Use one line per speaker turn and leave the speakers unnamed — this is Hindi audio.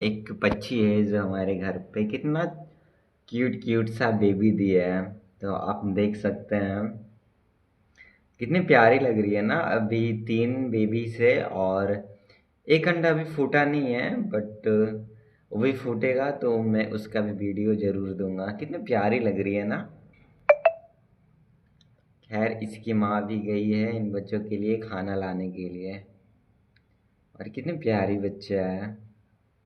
एक पक्षी है जो हमारे घर पे कितना क्यूट क्यूट सा बेबी दिया है। तो आप देख सकते हैं कितनी प्यारी लग रही है ना। अभी 3 बेबी से और एक अंडा अभी फूटा नहीं है, बट वो भी फूटेगा तो मैं उसका भी वीडियो जरूर दूंगा। कितनी प्यारी लग रही है ना। खैर, इसकी माँ भी गई है इन बच्चों के लिए खाना लाने के लिए। और कितनी प्यारी बच्चा है।